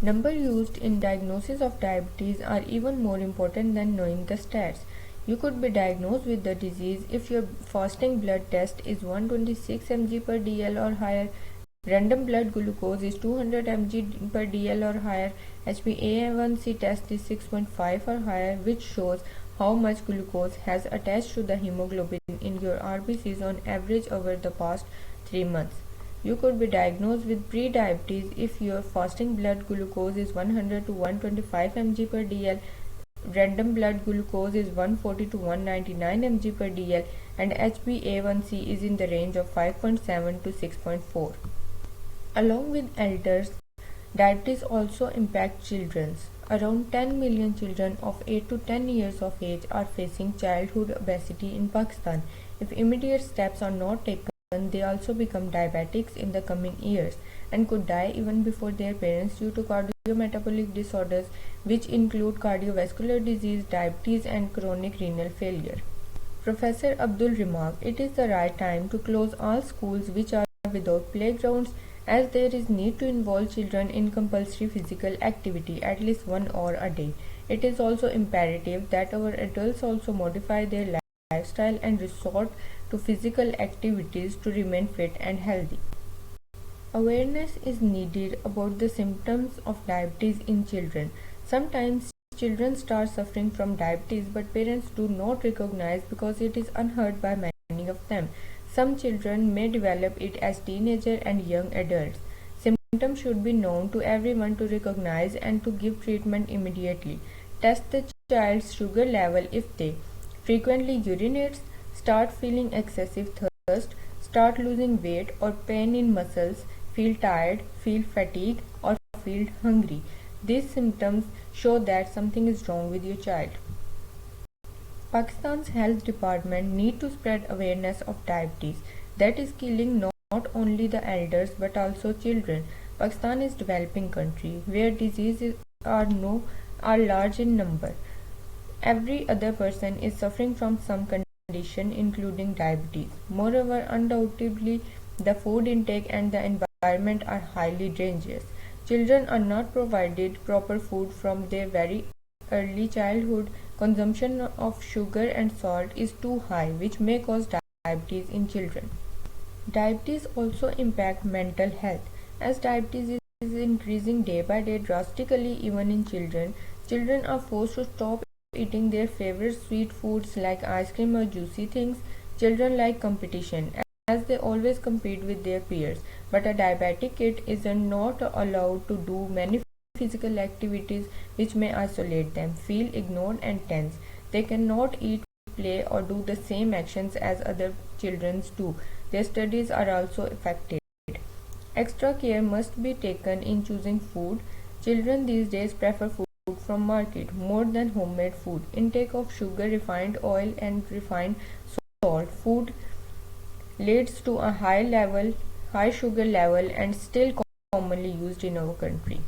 Number used in diagnosis of diabetes are even more important than knowing the stats. You could be diagnosed with the disease if your fasting blood test is 126 mg per dl or higher, random blood glucose is 200 mg per dl or higher, HbA1c test is 6.5 or higher, which shows how much glucose has attached to the hemoglobin in your RBCs on average over the past 3 months. You could be diagnosed with pre-diabetes if your fasting blood glucose is 100 to 125 mg per dl, random blood glucose is 140 to 199 mg per dl, and HbA1c is in the range of 5.7 to 6.4. Along with elders, diabetes also impacts children. Around 10 million children of 8 to 10 years of age are facing childhood obesity in Pakistan. If immediate steps are not taken, they also become diabetics in the coming years and could die even before their parents due to cardiometabolic disorders, which include cardiovascular disease, diabetes, and chronic renal failure. Professor Abdul remarked, "It is the right time to close all schools which are without playgrounds, as there is need to involve children in compulsory physical activity at least 1 hour a day. It is also imperative that our adults also modify their lifestyle and resort to physical activities to remain fit and healthy." Awareness is needed about the symptoms of diabetes in children. Sometimes children start suffering from diabetes, but parents do not recognize because it is unheard by many of them. Some children may develop it as teenagers and young adults. Symptoms should be known to everyone to recognize and to give treatment immediately. Test the child's sugar level if they frequently urinates, start feeling excessive thirst, start losing weight or pain in muscles, feel tired, feel fatigue, or feel hungry. These symptoms show that something is wrong with your child. Pakistan's health department need to spread awareness of diabetes that is killing not only the elders but also children. Pakistan is a developing country where diseases are large in number. Every other person is suffering from some condition including diabetes. Moreover, undoubtedly, the food intake and the environment are highly dangerous. Children are not provided proper food from their very early childhood. Consumption of sugar and salt is too high, which may cause diabetes in children. Diabetes also impacts mental health. As diabetes is increasing day by day drastically even in children, children are forced to stop eating their favorite sweet foods like ice cream or juicy things. Children like competition as they always compete with their peers, but a diabetic kid is not allowed to do many physical activities which may isolate them, feel ignored and tense. They cannot eat, play or do the same actions as other children do. Their studies are also affected. Extra care must be taken in choosing food. Children these days prefer food from market more than homemade food. Intake of sugar, refined oil and refined salt food leads to a high sugar level and still commonly used in our country.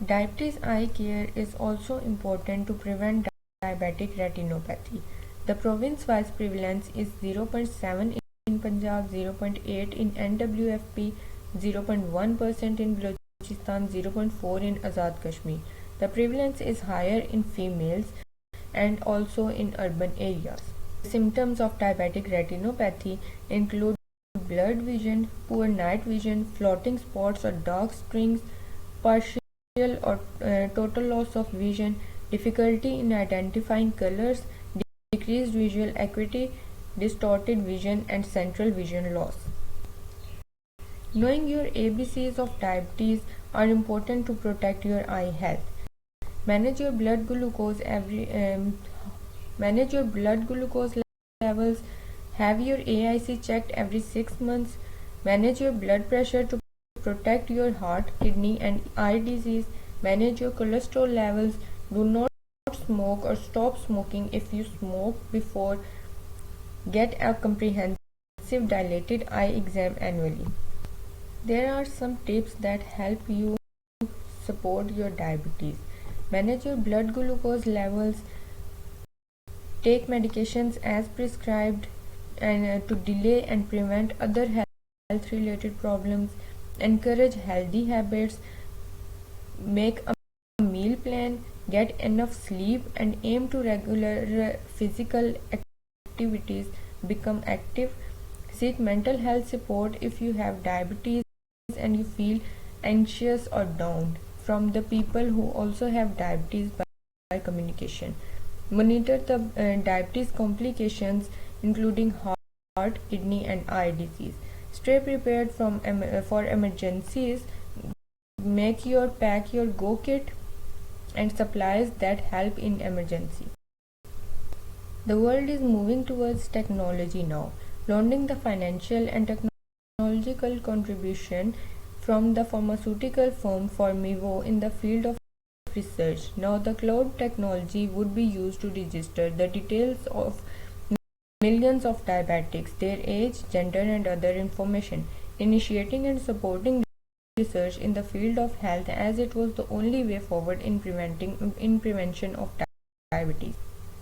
Diabetes eye care is also important to prevent diabetic retinopathy. The province-wise prevalence is 0.7 in Punjab, 0.8 in NWFP, 0.1% in Balochistan, 0.4 in Azad Kashmir. The prevalence is higher in females and also in urban areas. Symptoms of diabetic retinopathy include blurred vision, poor night vision, floating spots or dark strings, partial or total loss of vision, difficulty in identifying colors, decreased visual acuity, distorted vision, and central vision loss. Knowing your ABCs of diabetes are important to protect your eye health. Manage your blood glucose levels. Have your AIC checked every 6 months. Manage your blood pressure to protect your heart, kidney and eye disease. Manage your cholesterol levels. Do not smoke or stop smoking if you smoke before. Get a comprehensive dilated eye exam annually. There are some tips that help you support your diabetes. Manage your blood glucose levels. Take medications as prescribed and to delay and prevent other health related problems. Encourage healthy habits. make a meal plan, get enough sleep, and aim to regular physical activities. Become active. Seek mental health support if you have diabetes and you feel anxious or down from the people who also have diabetes by communication. Monitor the diabetes complications including heart, kidney, and eye disease. Stay prepared for emergencies. Pack your go kit and supplies that help in emergency. The world is moving towards technology now. Lauding the financial and technological contribution from the pharmaceutical firm Formivo in the field of research. Now the cloud technology would be used to register the details of millions of diabetics, their age, gender, and other information, initiating and supporting research in the field of health as it was the only way forward in prevention of diabetes.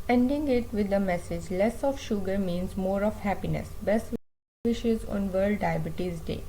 Ending it with the message less of sugar means more of happiness. Best wishes on World Diabetes Day.